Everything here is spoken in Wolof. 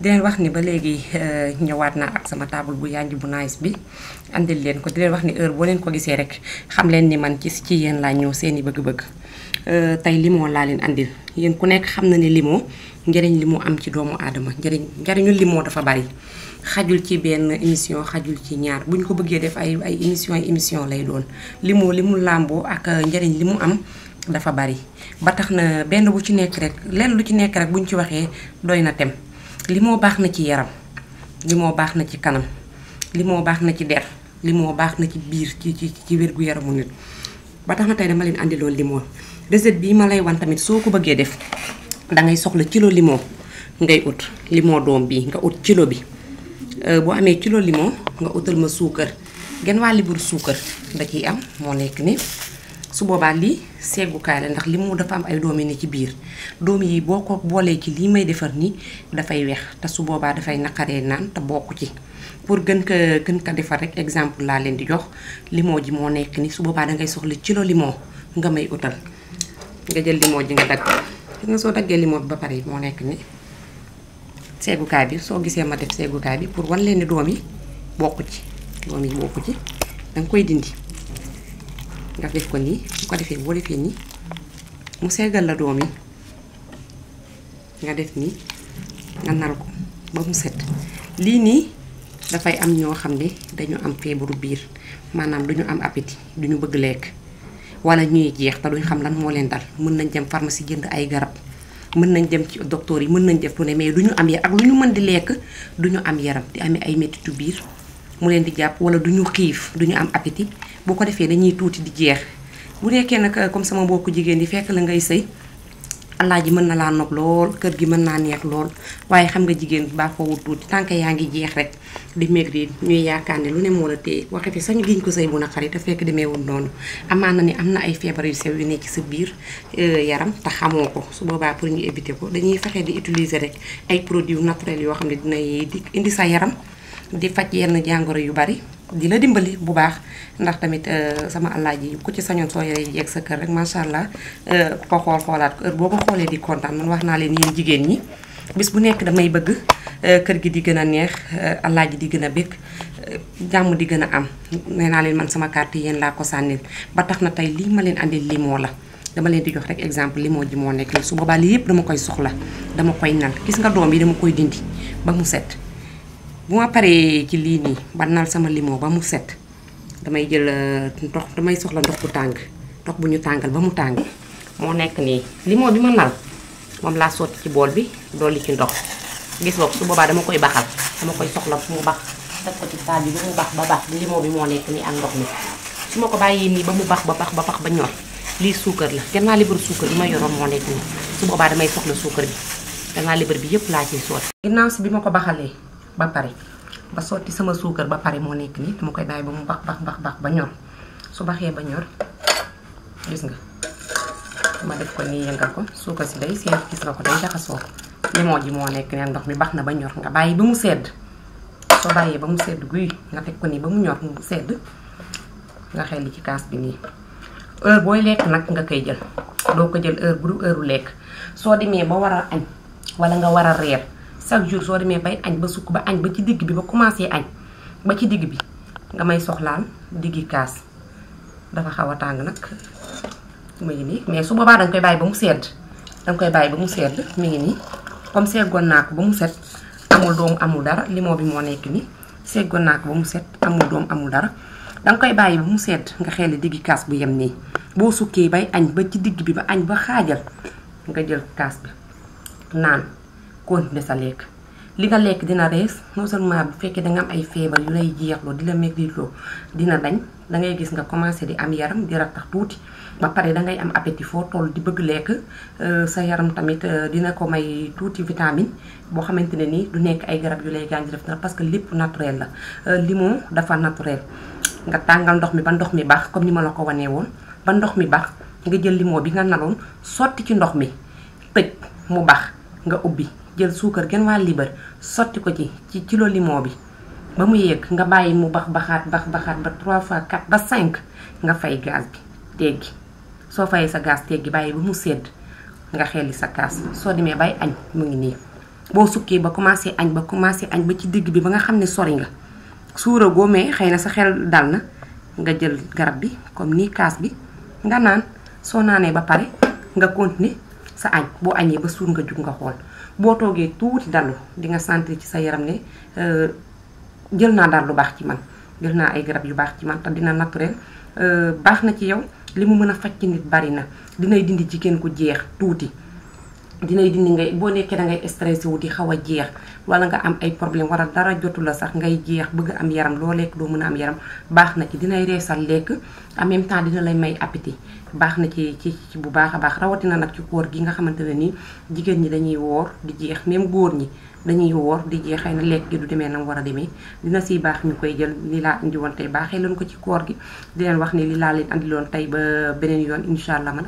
di leen wax ni ba léegi ñëwaat naa ak sama table bu yanj bu nice bi andil leen ko di leen wax ni heure boo leen ko gisee rek xam leen ni man ci yéen laa ñëw seeni bëgg-bëgg tey limon laa leen andil yéen ku nekk xam na ne limon njëriñ li mu am ci doomu aadama njëriñu limon dafa bari xajul ci benn émission xajul ci ñaar buñ ko bëggee def ay émission lay doon limon li mu làmboo ak njëriñ li mu am dafa bari ba tax na benn bu ci nekk rek lenn lu ci nekk rek buñ ci waxee doy na tem limon baax na ci yaram limon baax na ci kanam limon baax na ci der limon baax na ci biir ci wérgu yaramu nit ba tax na tey dama leen andiloon limon recette bii ma lay wan tamit soo ko bëggee def dangay soxla kilo limon ngay ut limon doom bi nga ut kilo bi boo amee kilo limon nga utal ma suukar genn waa libur suukar da ciy am moo nekk ni su boobaa lii seggukaay la ndax limon dafa am ay doom yi ne ci biir doom yi boo ko boolee ci lii may defar nii dafay weex te su boobaa dafay naqaree naan te bokku ci pour gën ko defar rek exemple laa leen di jox limon ji moo nekk ni su boobaa dangay soxla kilo limon nga may utal nga jël limon ji nga dagg nga soo daggee limon bi ba pare moo nekk ni seggukaay bi soo gisee ma def seggukaay bi pour wan leen ni doom yi bokku ci danga koy dindi nga def ko nii bu ko defee boo defee nii mu seggal la doom yi nga def nii nga nal ko ba mu set lii nii dafay am ñoo xam ne dañu am feebaru biir maanaam duñu am appétit duñu bëgg lekk wala ñuy jeex te duñ xam lan moo leen dal mën nañ dem pharmacie jënd ay garab mën nañ dem ci docteur yi mën nañ def lu ne mais duñu am ak lu ñu mën di lekk duñu am yaram di amee ay mettitu biir mu leen di jàpp wala duñu xiif duñu am appétit bu ko defee dañuy tuuti di jeex bu nekkee nag comme sama mbokku jigéen di fekk la ngay sëy allah ji mën na laa nopp lool kër gi mën naa neex lool waaye xam nga jigéen baaxoo wut tuuti tànk yaa ngi jeex rek di maigrir ñuy yaakaar ne lu ne moo la téye waxe fi sañu giñ ko sëy bu naqari te fekk demeewul noonu amaan na ni am na ay feebar yu sew yu nekk ci sa biir yaram te xamoo ko su boobaa pour ñu éviter ko dañuy fexe di utiliser rek ay produits naturels yoo xam ne dinay indi sa yaram di faj yenn jàngoro yu bari di la dimbali bu baax ndax tamit sama alaaji ku ci sañoon soo yoree jeeg sa kër rek macha allah ko xoolaat ko heure boo ko xoolee di kontaan man wax naa leen yéen jigéen ñi bis bu nekk damay bëgg kër gi di gën a neex alaaji di gën a bëgg jàmm di gën a am nee naa leen man sama carte yéen laa ko sànnil ba tax na tey lii ma leen andil limon la dama leen di jox rek exemple limon ji moo nekk su boobaa lii yëpp dama koy soxla dama koy nal gis nga doom yi dama koy dindi ba mu set bu ma paree ci lii nii ba nal sama limon ba mu set damay jël ndox damay soxla ndox bu tàng ndox bu ñu tàngal ba mu tàng moo nekk nii limon bi ma nal moom laa sotti ci bool bi dolli ci ndox gis nga su boobaa dama koy baxal dama koy soxla fu mu bax teg ko ci taal bi ba mu bax ba baax limon bi moo nekk nii ak ndox mi su ma ko bàyyee nii ba mu bax ba ñor lii suukar la gannaaw libar suukar bi ma yoroon moo nekk nii su boobaa damay soxla suukar bi gannaaw libar bi yëpp laa ciy sotti ginnaaw si bi ma ko baxalee ba pare ba sotti sama suukar ba pare moo nekk nii dama koy bàyyi ba mu bax ba ñor su baxee ba ñor gis nga ma def ko nii yëngal ko suukar si day seen gis nga ko day jaxasoo limon ji moo nekk ne ndox mi bax na ba ñor nga bàyyi ba mu sedd soo bàyyee ba mu sedd guy nga teg ko nii ba mu ñor mu sedd nga xel li ci kaas bi nii heure booy lekk nag nga koy jël doo ko jël heure bu du heure lekk soo demee ba war a añ wala nga war a reer chaque jour soo demee bay añ ba sukk ba añ ba ci digg bi ba commencé añ ba ci digg bi nga may soxlaal diggi kaas dafa xaw a tàng nag mu ngi nii mais su boobaa danga koy bàyyi ba mu sedd mi ngi nii comme seggoon naa ko ba mu set amul doom amul dara limon bi moo nekk nii seggoon naa ko ba mu set amul doom amul dara danga koy bàyyi ba mu sedd nga xeeli diggi kaas bu yem nii boo sukkee bay añ ba ci digg bi ba añ ba xaajal nga jël kaas bi naan continuer sa lekk li nga lekk dina rees non seulement bu fekkee danga am ay feebar yu lay jeexloo di la maigrirloo dina dañ dangay gis nga commencé di am yaram di rattax tuuti ba pare dangay am appétit foo toll di bëgg lekk sa yaram tamit dina ko may tuuti vitamine boo xamante ne nii du nekk ay garab yu lay gaañ di def dara parce que lépp naturel la limon dafa naturel nga tàngal ndox mi ba ndox mi baax comme ni ma la ko wanee woon ba ndox mi baax nga jël limon bi nga naloon sotti ci ndox mi tëj mu baax nga ubbi jël suukar genn waa libar sotti ko ci kilo limon bi ba mu yegg nga bàyyi mu baxaat ba 3 fois 4 ba 5 nga fay gaz bi teggi soo fayee sa gaz teggi bàyyi ba mu sedd nga xelli sa kaas soo demee bay añ mu ngi nii boo sukkee ba commencé añ ba ci digg bi ba nga xam ne sori nga suura goomee xëy na sa xel dal na nga jël garab bi comme nii kaas bi nga naan soo naanee ba pare nga continuer sa añ boo añee ba suur nga jug nga xool boo toogee tuuti dallu di nga sentir ci sa yaram ne jël naa daal lu baax ci man jël naa ay garab yu baax ci man te dina naturel baax na ci yow li mu mën a faj ci nit bari na dinay dindi jigéen ku jeex tuuti dinay dindi ngay boo nekkee da ngay stressé wu di xaw a jeex wala nga am ay problème wala dara jotu la sax ngay jeex bëgg am yaram loo lekk doo mën a am yaram baax na ci dinay reesal lekk en même temps dina lay may appétit baax na ci bu baax a baax rawatina nag ci koor gi nga xamante ne nii jigéen ñi dañuy woor di jeex même góor ñi dañuy woor di jeex xëy na lekk gi du demee na mu war a demee dina siy baax ñu koy jël li laa indi woon tey baaxee leen ko ci koor gi di leen wax ni li laa leen andiloon tey ba beneen yoon incha allah man